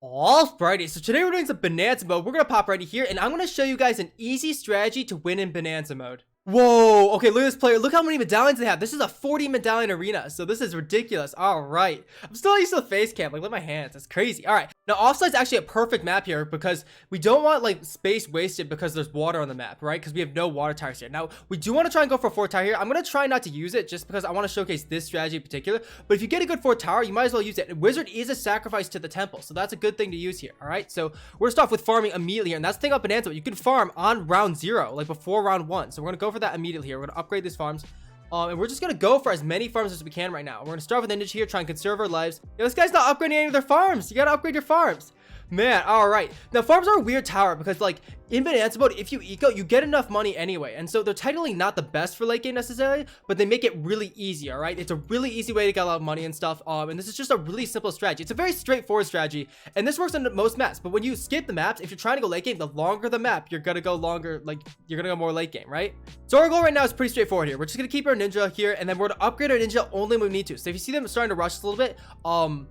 Alrighty, so today we're doing some Bonanza mode. We're gonna pop right here, and I'm gonna show you guys an easy strategy to win in Bonanza mode. Whoa, okay, look at this player. Look how many medallions they have. This is a 40 medallion arena, so this is ridiculous. All right, I'm still used to the face cam. Like, look at my hands. That's crazy. All right, now offside's actually a perfect map here because we don't want like space wasted because there's water on the map, right? Because we have no water tires here. Now we do want to try and go for a 4 tower here. I'm gonna try not to use it just because I want to showcase this strategy in particular. But if you get a good 4 tower, you might as well use it. And Wizard is a sacrifice to the temple, so that's a good thing to use here. All right, so we're gonna start off with farming immediately here, and that's the thing about Bonanza. You can farm on round 0, like before round 1. So we're gonna go for that immediately here. We're gonna upgrade these farms, and we're just gonna go for as many farms as we can right now. We're gonna start with the ninja here, try and conserve our lives. Yo, this guy's not upgrading any of their farms. You gotta upgrade your farms, man. All right, now farms are a weird tower because like in Bonanza mode, if you eco, you get enough money anyway, and so they're technically not the best for late game necessarily, but they make it really easy. All right, it's a really easy way to get a lot of money and stuff, and this is just a really simple strategy. It's a very straightforward strategy, and this works on most maps. But when you skip the maps, if you're trying to go late game, the longer the map, you're gonna go longer, like you're gonna go more late game, right? So our goal right now is pretty straightforward here. We're just gonna keep our ninja here, and then we're gonna upgrade our ninja only when we need to. So if you see them starting to rush us a little bit,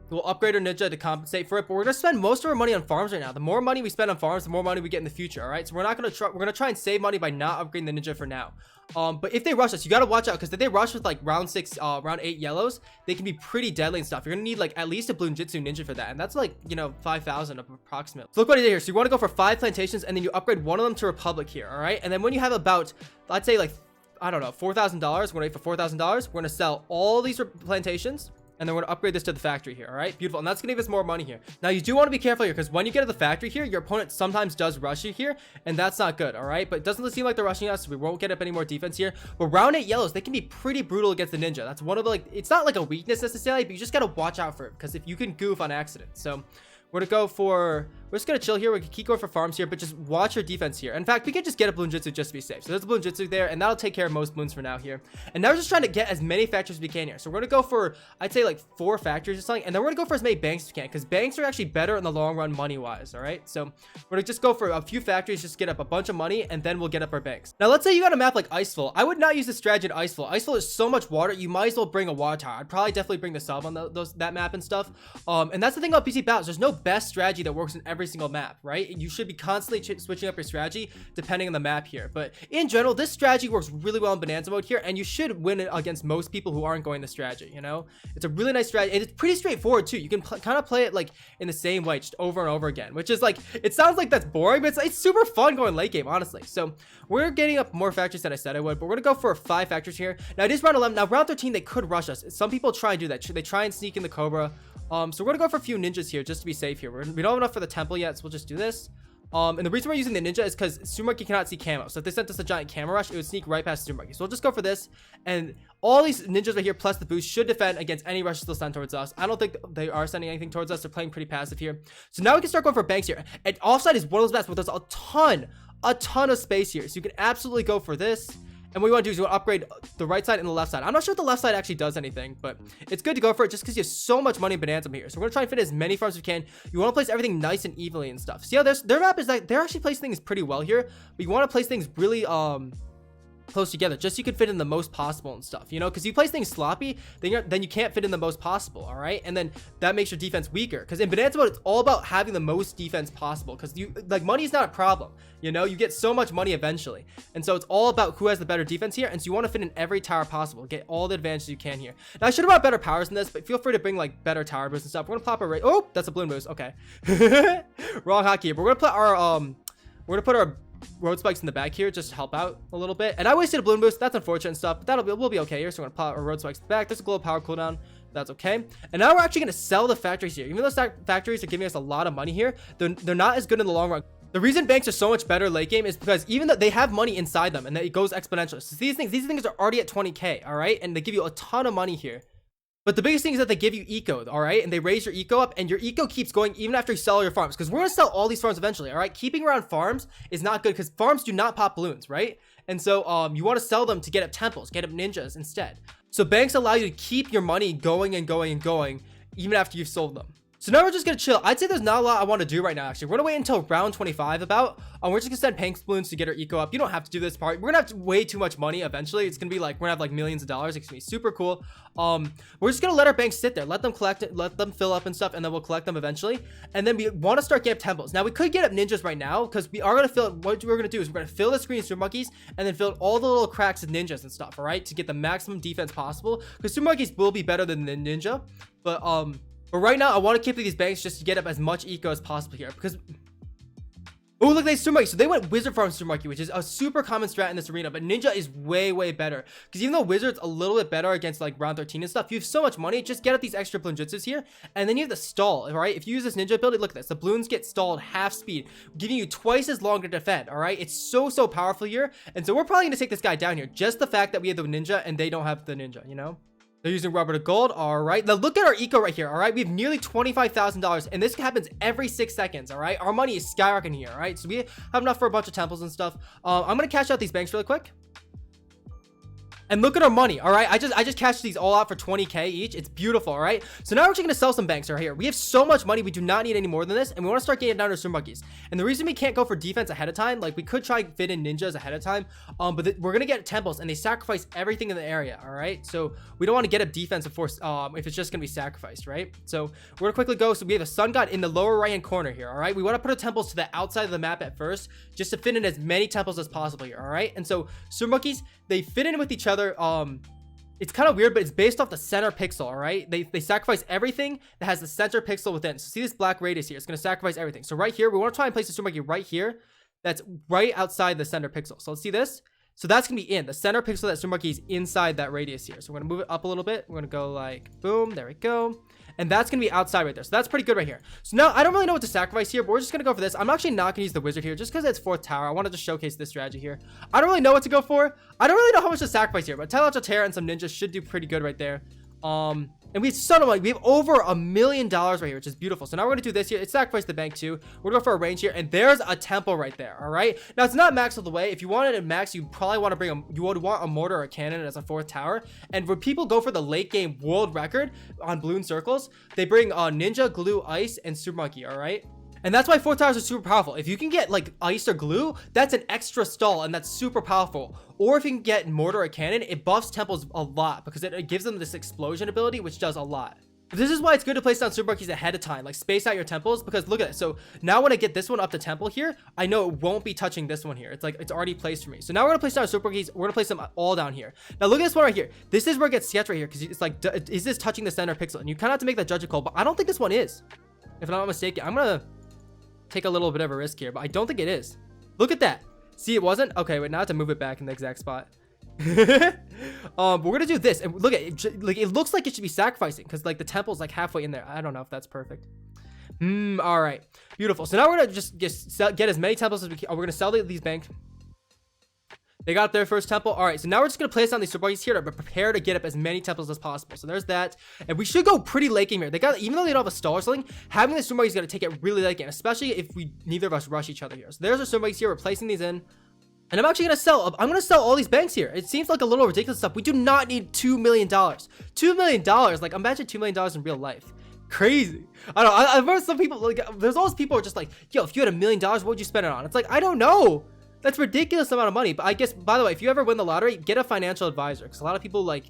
we'll upgrade our ninja to compensate for it. But we're gonna spend most of our money on farms right now. The more money we spend on farms, the more money we get in the future. All right, so we're not gonna try. We're gonna try and save money by not upgrading the ninja for now. But if they rush us, you gotta watch out because if they rush with like round 6, round 8 yellows, they can be pretty deadly and stuff. You're gonna need like at least a Bloons TD ninja for that, and that's like, you know, 5,000 approximately. So look what I did here. So you want to go for 5 plantations, and then you upgrade one of them to Republic here. All right, and then when you have about, let's say like, I don't know, $4,000, we're gonna wait for $4,000. We're gonna sell all these plantations, and then we're gonna upgrade this to the factory here. All right, beautiful. And that's gonna give us more money here. Now you do want to be careful here because when you get to the factory here, your opponent sometimes does rush you here, and that's not good. All right, but it doesn't seem like they're rushing us, so we won't get up any more defense here. But round 8 yellows, they can be pretty brutal against the ninja. That's one of the, like, it's not like a weakness necessarily, but you just gotta watch out for it because if you can goof on accident. So we're gonna go for, we're just gonna chill here. We can keep going for farms here, but just watch your defense here. In fact, we can just get a Bloons TD just to be safe. So there's a Bloons TD there, and that'll take care of most balloons for now here. And now we're just trying to get as many factories as we can here. So we're gonna go for, I'd say like 4 factories or something, and then we're gonna go for as many banks as we can because banks are actually better in the long run money wise. All right, so we're gonna just go for a few factories, just get up a bunch of money, and then we'll get up our banks. Now let's say you got a map like Iceful. I would not use this strategy in Iceful. Iceful is so much water, you might as well bring a water tower. I'd probably definitely bring the sub on that map and stuff. And that's the thing about BTD Battles. There's no best strategy that works in every single map, right? You should be constantly switching up your strategy depending on the map here. But in general, this strategy works really well in Bonanza mode here, and you should win it against most people who aren't going the strategy. You know, it's a really nice strategy, and it's pretty straightforward too. You can kind of play it like in the same way, just over and over again, which is like, it sounds like that's boring, but it's super fun going late game, honestly. So we're getting up more factories than I said I would, but we're gonna go for 5 factories here. Now it is round 11. Now round 13, they could rush us. Some people try and do that. They try and sneak in the Cobra. So we're gonna go for a few ninjas here just to be safe here. We don't have enough for the temple yet, so we'll just do this. And the reason we're using the ninja is because Sumarki cannot see camo. So if they sent us a giant camo rush, it would sneak right past Sumarki. So we'll just go for this. And all these ninjas right here, plus the boost, should defend against any rushes they'll send towards us. I don't think they are sending anything towards us. They're playing pretty passive here. So now we can start going for banks here. And offside is one of those maps where there's a ton of space here. So you can absolutely go for this. And what you want to do is you want to upgrade the right side and the left side. I'm not sure if the left side actually does anything, but it's good to go for it just because you have so much money in Bonanza here. So we're going to try and fit as many farms as we can. You want to place everything nice and evenly and stuff. See how their map is like, they're actually placing things pretty well here, but you want to place things really close together just so you can fit in the most possible and stuff, you know, because you place things sloppy, then you can't fit in the most possible. All right, and then that makes your defense weaker because in Bonanza mode it's all about having the most defense possible because you like, money is not a problem, you know, you get so much money eventually, and so it's all about who has the better defense here. And so you want to fit in every tower possible, get all the advantages you can here. Now I should have brought better powers than this, but feel free to bring like better tower boosts and stuff. We're gonna pop a oh, that's a balloon boost. Okay. Wrong hotkey here, but we're gonna put our road spikes in the back here just to help out a little bit. And I wasted a balloon boost. That's unfortunate and stuff, but we'll be okay here. So we're gonna pop our road spikes in the back. There's a glow power cooldown. That's okay. And now we're actually gonna sell the factories here. Even though factories are giving us a lot of money here, they're not as good in the long run. The reason banks are so much better late game is because even though they have money inside them and that it goes exponential. So these things are already at 20k, all right, and they give you a ton of money here. But the biggest thing is that they give you eco, all right? And they raise your eco up, and your eco keeps going even after you sell your farms. Because we're going to sell all these farms eventually, all right? Keeping around farms is not good because farms do not pop balloons, right? And so you want to sell them to get up temples, get up ninjas instead. So banks allow you to keep your money going and going and going even after you've sold them. So now we're just gonna chill. I'd say there's not a lot I want to do right now, actually. We're gonna wait until round 25 about. We're just gonna send Panks Bloons to get our eco up. You don't have to do this part. We're gonna have way too much money eventually. It's gonna be like, we're gonna have like millions of dollars. It's gonna be super cool. We're just gonna let our banks sit there, let them collect it, let them fill up and stuff, and then we'll collect them eventually. And then we want to start getting up temples. Now we could get up ninjas right now, because we are gonna fill it. What we're gonna do is we're gonna fill the screen with super monkeys, and then fill all the little cracks with ninjas and stuff, all right, to get the maximum defense possible, because super monkeys will be better than the ninja. But right now, I want to keep these banks just to get up as much eco as possible here. Because, oh, look, they super monkey. So they went wizard farm super monkey, which is a super common strat in this arena. But ninja is way, way better. Because even though wizard's a little bit better against like round 13 and stuff, you have so much money. Just get up these extra bloonjutsus here, and then you have the stall. All right, if you use this ninja ability, look at this. The bloons get stalled half speed, giving you twice as long to defend. All right, it's so powerful here. And so we're probably gonna take this guy down here. Just the fact that we have the ninja and they don't have the ninja, you know. They're using rubber to gold. All right. Now look at our eco right here. All right. We have nearly $25,000, and this happens every 6 seconds. All right. Our money is skyrocketing here. All right. So we have enough for a bunch of temples and stuff. I'm going to cash out these banks really quick. And look at our money. All right, I just cashed these all out for 20k each. It's beautiful. All right, so now we're just gonna sell some banks right here. We have so much money, we do not need any more than this, and we want to start getting down to super monkeys. And the reason we can't go for defense ahead of time, like we could try fit in ninjas ahead of time, but we're gonna get temples, and they sacrifice everything in the area. All right, so we don't want to get up defense before if it's just gonna be sacrificed, right? So we're gonna quickly go. So we have a sun god in the lower right hand corner here. All right, we want to put our temples to the outside of the map at first, just to fit in as many temples as possible here. All right, and so super monkeys, they fit in with each other. It's kind of weird, but it's based off the center pixel. All right, they sacrifice everything that has the center pixel within. So see this black radius here, it's going to sacrifice everything. So right here, we want to try and place the super monkey right here, that's right outside the center pixel. So let's see this. So that's gonna be in the center pixel. That super monkey is inside that radius here. So we're gonna move it up a little bit. We're gonna go like boom, there we go, and that's gonna be outside right there. So that's pretty good right here. So now I don't really know what to sacrifice here, but we're just gonna go for this. I'm actually not gonna use the wizard here just because it's 4th tower. I wanted to showcase this strategy here. I don't really know what to go for. I don't really know how much to sacrifice here, but Telemetry Terra and some ninjas should do pretty good right there. And we have so much money. We have over $1 million right here, which is beautiful. So now we're gonna do this here. It's sacrifice the bank too. We're gonna go for a range here, and there's a temple right there. All right. Now it's not max all the way. If you wanted it max, you probably want to bring you would want a mortar or a cannon as a 4th tower. And when people go for the late game world record on Bloons circles, they bring ninja, glue, ice, and super monkey. All right. And that's why 4th towers are super powerful. If you can get like ice or glue, that's an extra stall, and that's super powerful. Or if you can get mortar or cannon, it buffs temples a lot because it gives them this explosion ability, which does a lot. This is why it's good to place down super monkeys ahead of time, like space out your temples, because look at it. So now when I get this one up to temple here, I know it won't be touching this one here. It's like it's already placed for me. So now we're gonna place down super monkeys. We're gonna place them all down here. Now look at this one right here. This is where it gets sketched right here, because it's like, is this touching the center pixel? And you kind of have to make that judgment call, but I don't think this one is. If I'm not mistaken, I'm gonna take a little bit of a risk here, but I don't think it is. Look at that. See, it wasn't. Okay, wait, now I have to move it back in the exact spot. But we're gonna do this, and look at it. Like, it looks like it should be sacrificing because like the temple's like halfway in there. I don't know if that's perfect. All right, beautiful. So now we're gonna just get as many temples as we can. We're gonna sell these banks. They got their first temple. All right, so now we're just gonna place down these super monkeys here to prepare to get up as many temples as possible. So there's that, and we should go pretty late game here. They got, even though they don't have a stall or something, having the super monkeys gonna take it really late game, especially if neither of us rush each other here. So there's our super monkeys here. We're placing these in, and I'm actually gonna sell. I'm gonna sell all these banks here. It seems like a little ridiculous stuff. We do not need $2 million. $2 million. Like, imagine $2 million in real life. Crazy. I don't know. I've heard some people like, there's all these people who are just like, yo, if you had $1 million, what would you spend it on? It's like, I don't know. That's ridiculous amount of money. But I guess, by the way, if you ever win the lottery, get a financial advisor, because a lot of people like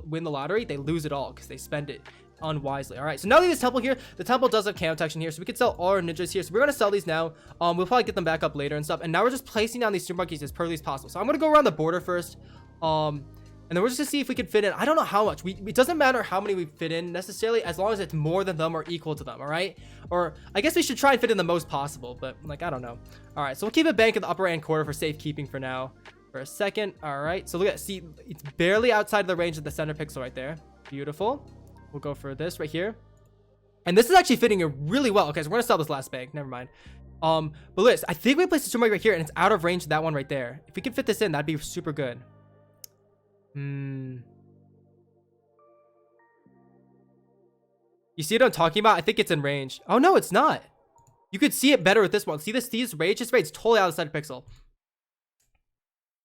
win the lottery, they lose it all because they spend it unwisely. All right, so now we have this temple here. The temple does have camo protection here, so we could sell all our ninjas here. So we're gonna sell these now. We'll probably get them back up later and stuff. And now we're just placing down these super monkeys as pearly as possible. So I'm gonna go around the border first. And then we're just gonna see if we can fit in. I don't know how much. It doesn't matter how many we fit in necessarily, as long as it's more than them or equal to them. All right. Or I guess we should try and fit in the most possible, but like, I don't know. All right. So we'll keep a bank in the upper right hand corner for safekeeping for now. For a second. All right. So look at, see, it's barely outside of the range of the center pixel right there. Beautiful. We'll go for this right here. And this is actually fitting it really well. Okay. So we're gonna sell this last bank. Never mind. But look, I think we placed the super market right here, and it's out of range of that one right there. If we could fit this in, that'd be super good. You see what I'm talking about? I think it's in range. Oh no, it's not. You could see it better with this one. See this range? This range is totally out of the center pixel.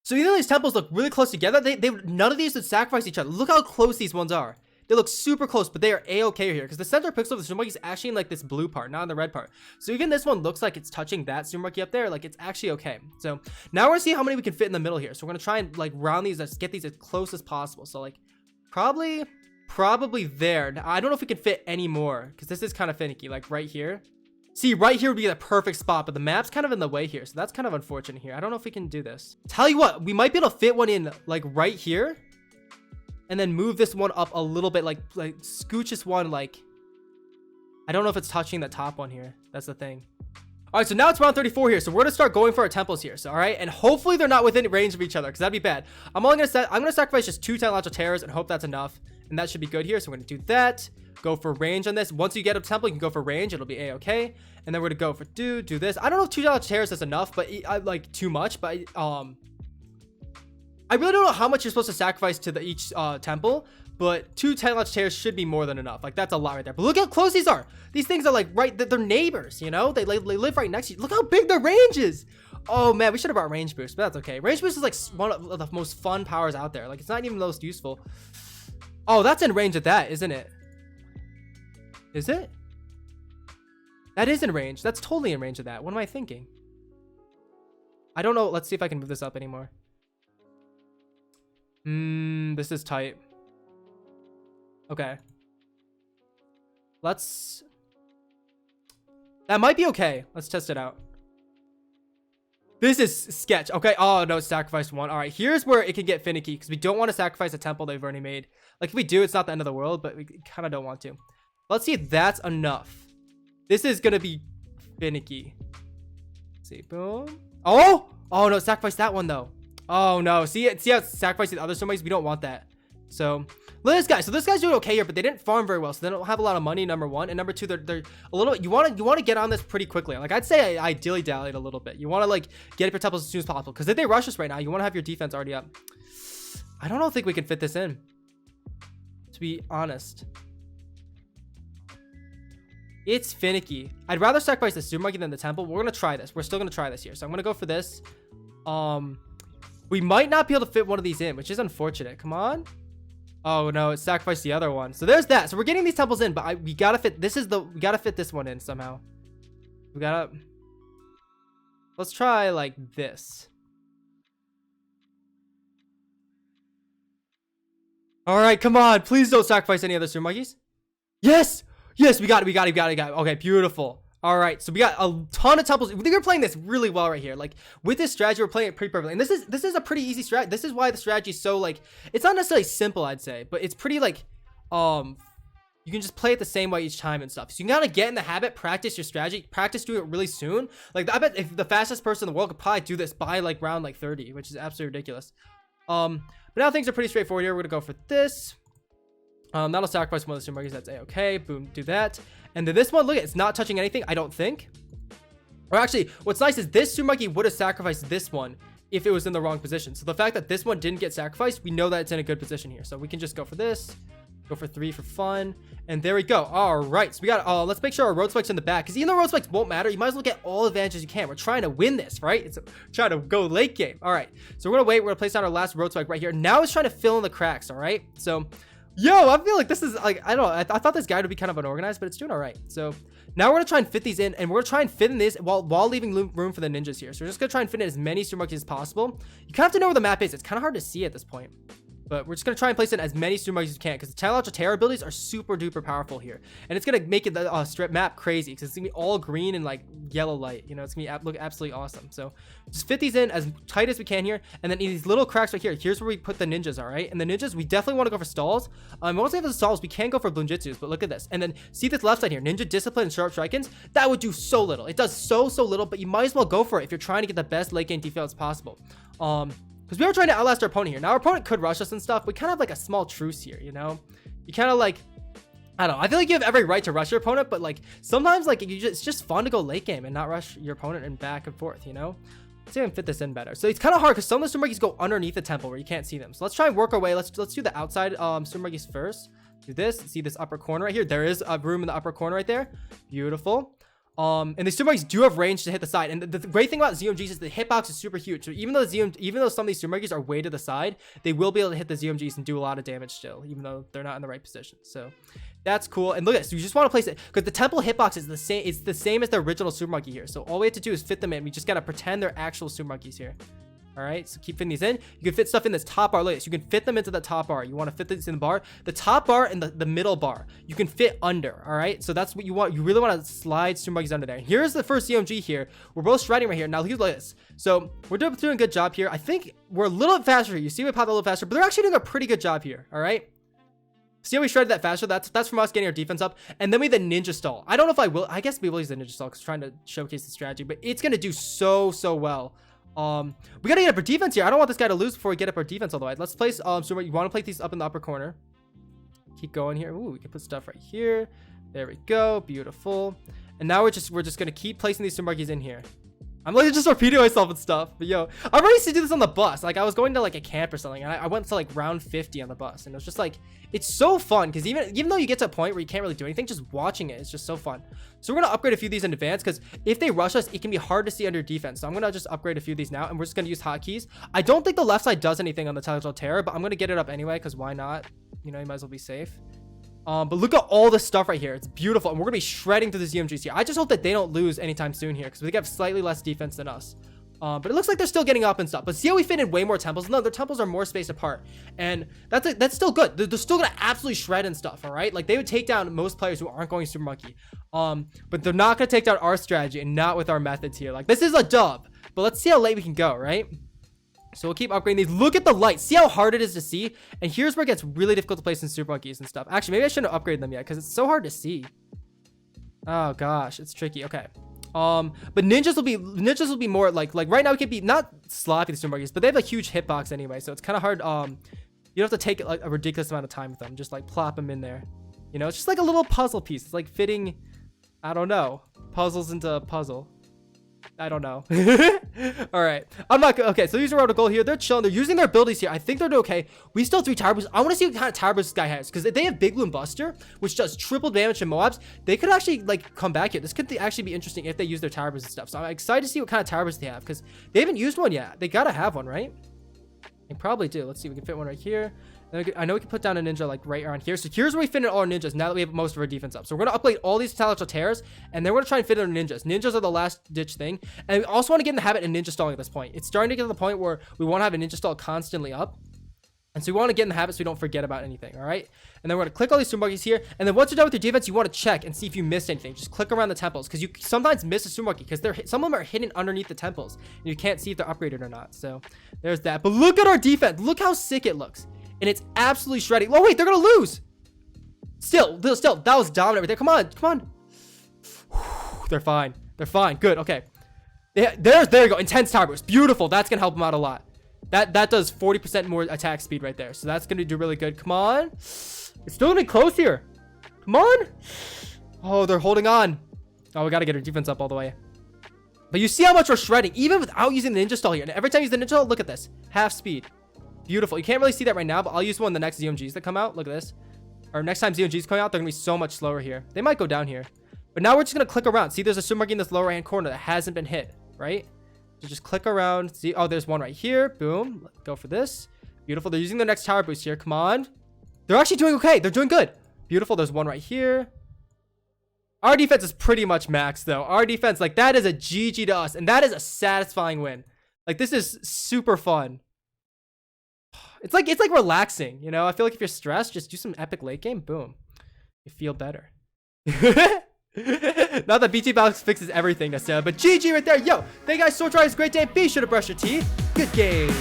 So even though these temples look really close together, none of these would sacrifice each other. Look how close these ones are. They look super close, but they are a-okay here because the center pixel of the Sumamonkey is actually in like this blue part, not in the red part. So even this one looks like it's touching that Sumamonkey up there. Like it's actually okay. So now we're gonna see how many we can fit in the middle here. So we're gonna try and like round these, let's get these as close as possible. So like probably there. Now, I don't know if we can fit any more because this is kind of finicky, like right here. See, right here would be the perfect spot, but the map's kind of in the way here, so that's kind of unfortunate here. I don't know if we can do this. Tell you what, we might be able to fit one in like right here and then move this one up a little bit, like scooch this one, like I don't know if it's touching the top one here. That's the thing. All right, so now it's round 34 here, so we're gonna start going for our temples here. So all right, and hopefully they're not within range of each other because that'd be bad. I'm gonna sacrifice just 2 technological terrors and hope that's enough, and that should be good here. So we're gonna do that. Go for range on this. Once you get a temple, you can go for range. It'll be a-okay. And then we're gonna go for do this. I don't know if 2 technological terrors is enough, but I like too much. But I really don't know how much you're supposed to sacrifice to each temple. But 2 technological terrors should be more than enough. Like that's a lot right there. But look how close these are. These things are like right. They're neighbors. You know, they live right next to you. Look how big their range is. Oh man, we should have brought range boost, but that's okay. Range boost is like one of the most fun powers out there. Like it's not even the most useful. Oh, that's in range of that, isn't it? Is it? That is in range. That's totally in range of that. What am I thinking? I don't know. Let's see if I can move this up anymore. This is tight. Okay. That might be okay. Let's test it out. This is sketch. Okay. Oh, no. Sacrifice 1. All right. Here's where it can get finicky because we don't want to sacrifice a temple they've already made. Like if we do, it's not the end of the world, but we kind of don't want to. Let's see if that's enough. This is going to be finicky. Let's see. Boom. Oh no. Sacrifice that one though. Oh no. See how it's sacrificing the other Sumamonkeys? We don't want that. So look at this guy. So this guy's doing okay here, but they didn't farm very well. So they don't have a lot of money, number 1. And number 2, they're a little, you want to get on this pretty quickly. Like I'd say I ideally dallied a little bit. You want to like get up your temples as soon as possible. Because if they rush us right now, you want to have your defense already up. I don't think we can fit this in, to be honest. It's finicky. I'd rather sacrifice the Sumamonkey than the temple. We're gonna try this. We're still gonna try this here. So I'm gonna go for this. We might not be able to fit one of these in, which is unfortunate. Come on. Oh no, it sacrificed the other one. So there's that. So we're getting these temples in, but we gotta fit. We gotta fit this one in somehow. Let's try like this. All right, come on. Please don't sacrifice any other Sumamonkeys. Yes. Yes, we got it. Okay, beautiful. All right, so we got a ton of temples. We're playing this really well right here. Like with this strategy, we're playing it pretty perfectly. And this is a pretty easy strategy. This is why the strategy is so like, it's not necessarily simple, I'd say, but it's pretty like, you can just play it the same way each time and stuff. So you can kind of get in the habit, practice your strategy, practice doing it really soon. Like I bet if the fastest person in the world could probably do this by like round like 30, which is absolutely ridiculous. But now things are pretty straightforward here. We're gonna go for this. That'll sacrifice one of the Sumamonkeys. That's a-okay. Boom, do that. And then this one, look at it, it's not touching anything, I don't think. Or actually, what's nice is this Sumamonkey would have sacrificed this one if it was in the wrong position. So the fact that this one didn't get sacrificed, we know that it's in a good position here. So we can just go for this. Go for 3 for fun. And there we go. All right. So we got, let's make sure our road spikes in the back. Because even though road spikes won't matter, you might as well get all advantages you can. We're trying to win this, right? It's trying to go late game. All right. So we're going to wait. We're going to place down our last road spike right here. Now it's trying to fill in the cracks. All right. So, yo, I feel like this is like, I don't know. I thought this guide would be kind of unorganized, but it's doing all right. So now we're going to try and fit these in. And we're going to try and fit in this while leaving room for the ninjas here. So we're just going to try and fit in as many Sumamonkeys as possible. You kind of have to know where the map is. It's kind of hard to see at this point. But we're just going to try and place in as many Sumamonkeys as we can because the technological terror abilities are super duper powerful here. And it's going to make it the strip map crazy because it's going to be all green and like yellow light. You know, it's going to look absolutely awesome. So just fit these in as tight as we can here. And then in these little cracks right here, here's where we put the ninjas, all right? And the ninjas, we definitely want to go for stalls. Once we have the stalls, we can go for Bloonjitsus, but look at this. And then see this left side here, Ninja Discipline and Sharp Strikins? That would do so little. It does so little, but you might as well go for it if you're trying to get the best late game defense possible. Because we were trying to outlast our opponent here. Now our opponent could rush us and stuff. We kind of have like a small truce here, you know? You kind of like, I don't know. I feel like you have every right to rush your opponent, but like sometimes like it's just fun to go late game and not rush your opponent and back and forth, you know? Let's see if I can fit this in better. So it's kind of hard because some of the Sumamonkeys go underneath the temple where you can't see them. So let's try and work our way. Let's do the outside Sumamonkeys first. Do this. See this upper corner right here? There is a room in the upper corner right there. Beautiful. And the super monkeys do have range to hit the side. And the great thing about ZOMGs is the hitbox is super huge. So even though some of these super monkeys are way to the side, they will be able to hit the ZOMGs and do a lot of damage still, even though they're not in the right position. So that's cool. And look at this. You just want to place it because the temple hitbox is the same. It's the same as the original super monkey here. So all we have to do is fit them in. We just got to pretend they're actual super monkeys here. All right, so keep fitting these in. You can fit stuff in this top bar. Look, so you can fit them into the top bar. You want to fit these in the bar, the top bar and the middle bar. You can fit under. All right, so that's what you want. You really want to slide super monkeys under there. Here's the first ZOMG here. We're both shredding right here. Now look at this. So we're doing a good job here. I think we're a little bit faster. You see, we popped a little faster, but they're actually doing a pretty good job here. All right. See how we shredded that faster? That's from us getting our defense up. And then we have the ninja stall. I don't know if I will. I guess we will use the ninja stall because trying to showcase the strategy, but it's gonna do so well. We gotta get up our defense here. I don't want this guy to lose before we get up our defense all the way. Let's place so you want to place these up in the upper corner. Keep going here. Ooh, we can put stuff right here. There we go. Beautiful. And now we're just gonna keep placing these super monkeys in here. I'm like just repeating myself and stuff, but yo, I already used to do this on the bus. Like I was going to like a camp or something, and I went to like round 50 on the bus, and it was just like it's so fun because even though you get to a point where you can't really do anything, just watching it is just so fun. So we're gonna upgrade a few of these in advance because if they rush us, it can be hard to see under defense. So I'm gonna just upgrade a few of these now, and we're just gonna use hotkeys. I don't think the left side does anything on the tactical terror, but I'm gonna get it up anyway because why not? You know, you might as well be safe. But look at all this stuff right here. It's beautiful, and we're gonna be shredding through the ZOMGs here. I just hope that they don't lose anytime soon here because they have slightly less defense than us. But it looks like they're still getting up and stuff. But see how we fit in way more temples? No, their temples are more spaced apart, and that's still good. They're still gonna absolutely shred and stuff. All right, like they would take down most players who aren't going super monkey. But they're not gonna take down our strategy and not with our methods here. Like this is a dub, but let's see how late we can go. Right. So we'll keep upgrading these. Look at the light. See how hard it is to see? And here's where it gets really difficult to place in super monkeys and stuff. Actually, maybe I shouldn't have upgraded them yet because it's so hard to see. Oh gosh, it's tricky. Okay. But ninjas will be more like right now we can be not sloppy the super monkeys, but they have a huge hitbox anyway, so it's kind of hard. You don't have to take like a ridiculous amount of time with them. Just like plop them in there. You know, it's just like a little puzzle piece. It's like fitting, I don't know, puzzles into a puzzle. I don't know. All right, I'm not okay. So these are out of goal here. They're chilling. They're using their abilities here. I think they're doing okay. We still have 3 tower boosts. I want to see what kind of tower boost this guy has because if they have Big Bloon Buster, which does triple damage to Moabs, they could actually like come back here. This could actually be interesting if they use their tower boosts and stuff. So I'm excited to see what kind of tower boost they have because they haven't used one yet. They gotta have one, right? They probably do. Let's see. We can fit one right here. I know we can put down a ninja like right around here. So here's where we fit in all our ninjas now that we have most of our defense up. So we're going to upgrade all these tactical terrors, and then we're going to try and fit in our ninjas. Ninjas are the last ditch thing. And we also want to get in the habit of ninja stalling at this point. It's starting to get to the point where we want to have a ninja stall constantly up. And so we want to get in the habit so we don't forget about anything, all right? And then we're going to click all these super monkeys here. And then once you're done with your defense, you want to check and see if you missed anything. Just click around the temples because you sometimes miss a super monkey because some of them are hidden underneath the temples. And you can't see if they're upgraded or not. So there's that. But look at our defense. Look how sick it looks. And it's absolutely shredding. Oh, wait, they're going to lose. Still, that was dominant right there. Come on. They're fine. Good, okay. There you go. Intense tower boost. Beautiful. That's going to help them out a lot. That does 40% more attack speed right there. So that's going to do really good. Come on. It's still going to be close here. Come on. Oh, they're holding on. Oh, we got to get our defense up all the way. But you see how much we're shredding, even without using the ninja stall here. And every time you use the ninja stall, look at this. Half speed. Beautiful. You can't really see that right now, but I'll use one of the next ZOMGs that come out. Look at this. Or next time ZOMGs come out, they're going to be so much slower here. They might go down here. But now we're just going to click around. See, there's a super monkey in this lower hand corner that hasn't been hit, right? So just click around. See, oh, there's one right here. Boom. Go for this. Beautiful. They're using their next tower boost here. Come on. They're actually doing okay. They're doing good. Beautiful. There's one right here. Our defense is pretty much maxed, though. Our defense, like, that is a GG to us. And that is a satisfying win. Like, this is super fun. It's like relaxing, you know? I feel like if you're stressed, just do some epic late game. Boom. You feel better. Not that BTD Battles fixes everything necessarily, but GG right there. Yo, thank you guys so much for this great day. Be sure to brush your teeth. Good game.